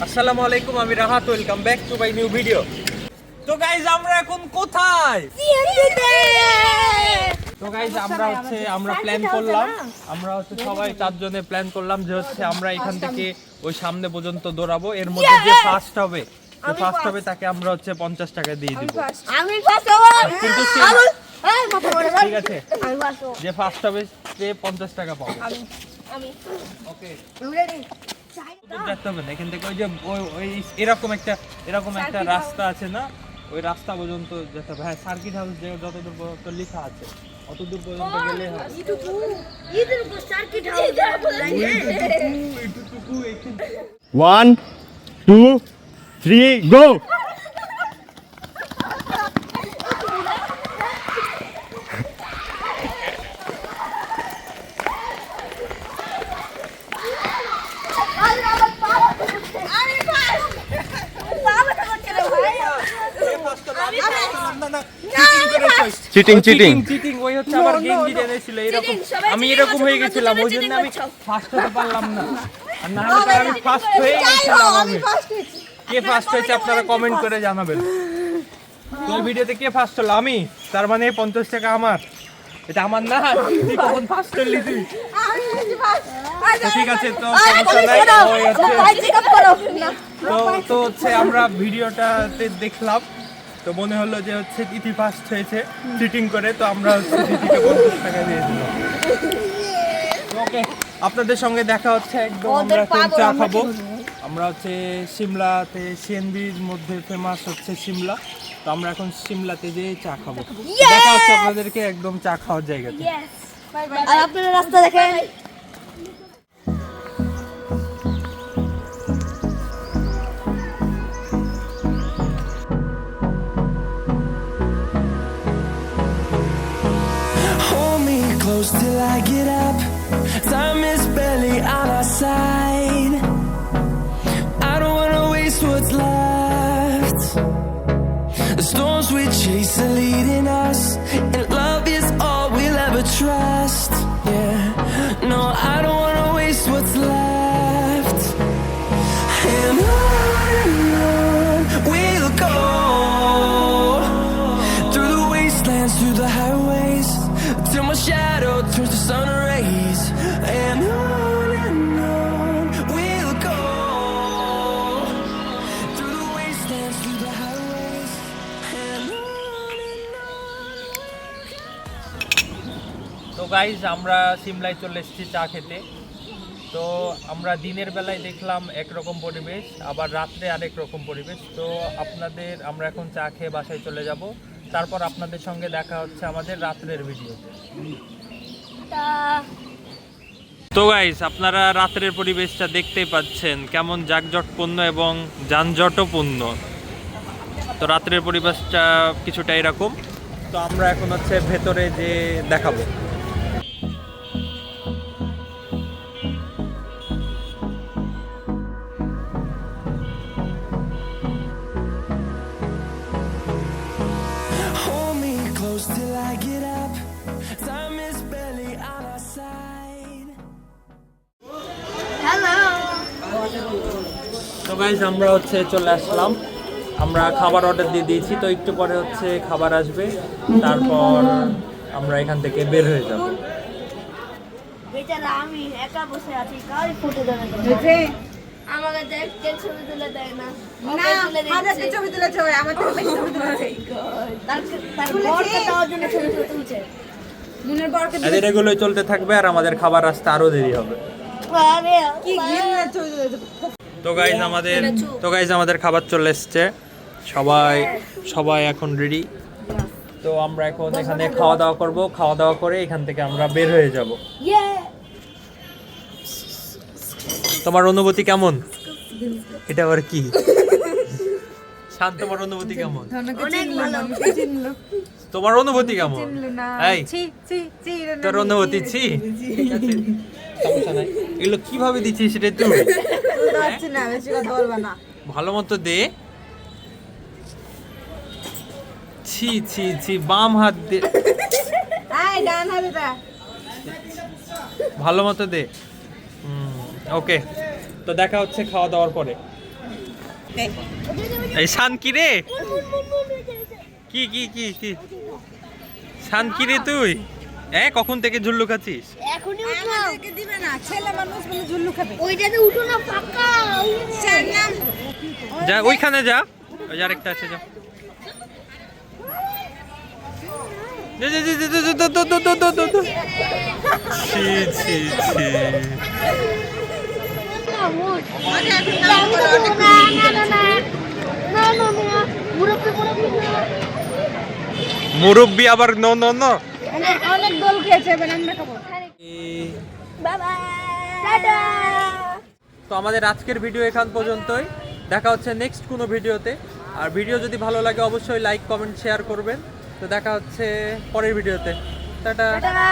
আসসালামু আলাইকুম, আমি Rahat. Welcome back to my new video. তো গাইজ আমরা এখন কোথায়? তো গাইজ আমরা প্ল্যান করলাম, আমরা সবাই 4 জনে প্ল্যান করলাম যে আমরা এখান থেকে ওই সামনে পর্যন্ত দৌড়াবো। এর মধ্যে যে ফার্স্ট হবে তাকে আমরা 50 টাকা দিয়ে দিব। কিন্তু ঠিক আছে, যে ফার্স্ট হবে সে 50 টাকা পাবে। ওকে, যেতে হবে না এখান থেকে। ওই যে ওই এরকম একটা রাস্তা আছে না, ওই রাস্তা পর্যন্ত যেতে হবে। হ্যাঁ, সার্কিট হাউস যে যতদূর পর্যন্ত লেখা আছে অতদূর পর্যন্ত গেলে হবে। 1 2 3 গো। চিটিং ওই হচ্ছে আবার গেঞ্জি টেনেছিল এরকম। আমি এরকম হয়ে গেছিলাম, ওই জন্য আমি ফার্স্ট হতে পারলাম না। আর না হলে আমি ফার্স্ট হয়ে গেছিলাম। কে ফার্স্ট হয়েছে আপনারা কমেন্ট করে জানাবেন। তো এই ভিডিওতে কে ফার্স্ট হলো? আমি। তার মানে 50 টাকা আমার। এটা আমার না। তুই কখন ফার্স্ট হলি? তুই ঠিক আছে, তো সমস্যা নাই। তো আমরা ভিডিওটাতে দেখলাম, তো মনে হলো যে তিথি ফার্স্ট হয়েছে চিটিং করে, তো আমরা তিথিকে 50 টাকা দিয়ে দিলাম। ওকে, আপনাদের সঙ্গে দেখা হচ্ছে একদম। আমরা চা খাবো। আমরা সিমলাতে সিএনবির মধ্যে ফেমাস সিমলা, তো আমরা এখন সিমলাতে যেয়ে চা খাবো। দেখা হচ্ছে আপনাদেরকে একদম চা খাওয়ার জায়গাতে। আর আপনারা রাস্তা দেখেন। Till I get up, time is barely on our side. I don't wanna waste what's left. The storms we chase are leading us, and love is all we'll ever trust. Yeah, no, I don't wanna waste what's left. And on we'll go, through the wastelands, through the highways, till my shadow turns to sun rays. And on we'll go, through the wastelands, through the highways. And on. তো guys আমরা সিমলায় চলে এসেছি চা খেতে। তো আমরা দিনের বেলায় দেখলাম একরকম পরিবেশ, আবার রাত্রে আরেক রকম পরিবেশ। তো আমরা এখন চা খেয়ে বাসায় চলে যাব। তারপর আপনাদের সঙ্গে দেখা হচ্ছে আমাদের রাত্রের ভিডিওতে। তো গাইস, আপনারা রাত্রের পরিবেশটা দেখতেই পাচ্ছেন, কেমন যানজটপূর্ণ এবং যানজটপূর্ণ। তো রাত্রের পরিবেশটা কিছুটা এরকম। তো আমরা এখন ভেতরে যে দেখাবো। Till I get up, time is barely on our side. Hello. তো গাইস, আমরা চলে আসলাম। আমরা খাবার অর্ডার দিয়ে দিয়েছি, তো একটু পরে খাবার আসবে। তারপর আমরা এখান থেকে বের হয়ে যাব। বেচারা আমি একা বসে আছি, কারই ফটো দেবে না। আমাকে দেখতে ছবি তুলে দেয় না। না, আমাদের ছবি তুলেছে, আমার তো বেশি ছবি তুলেছে। তার বরকে দেওয়ার জন্য ছবি তুলছে। মুনের বরকে এগুলোই চলতে থাকবে, আর আমাদের খাবার আসতে আরো দেরি হবে। আরে কি গিয়ে ছবি তুলেছে। তো গাইস আমাদের খাবার চলে এসেছে। সবাই এখন রেডি। তো আমরা এখন এখানে খাওয়া দাওয়া করব। খাওয়া দাওয়া করে এখান থেকে আমরা বের হয়ে যাব। তোমার অনুভূতি কেমন? এটা আবার কি? শান্ত, তোমার অনুভূতি কেমন? অনেক ভালো। তোমার অনুভূতি কেমন? এই তোর অনুভূতি ছি? সমস্যা নাই, এগুলো কিভাবে দিচ্ছিস সেটা তুই ভালো মতো দে। ছি ছি ছি, বাম হাত দে, ভালো মতো দে। ওকে, তো দেখা হচ্ছে খাওয়া দাওয়ার পরে। এই শান কি রে? কি কি কি কি শান কি রে তুই? কখন থেকে ঝুল্লু খাচ্ছিস? এখনই উঠো। আমাদেরকে দিবে না, ছেলে মানুষ বলে ঝুল্লু খাবে। ওইটাতে উঠো না, ফাঁকা। স্যার নাম যা ওইখানে যা, ওই যে আরেকটা আছে, যা। যা, যা, যা, যা, যা, যা, দো, দো, দো, দো, দো, দো। ছি, ছি, ছি। মুরব্বি আবার নো নো নো। অনেক দোল খেয়েছে, এবার আমরা খাবো। বাবা, টাটা। তো আমাদের আজকের ভিডিও এখান পর্যন্তই। দেখা হচ্ছে নেক্সট কোনো ভিডিওতে। আর ভিডিও যদি ভালো লাগে অবশ্যই লাইক কমেন্ট শেয়ার করবেন। তো দেখা হচ্ছে পরের ভিডিওতে। টাটা। টাটা।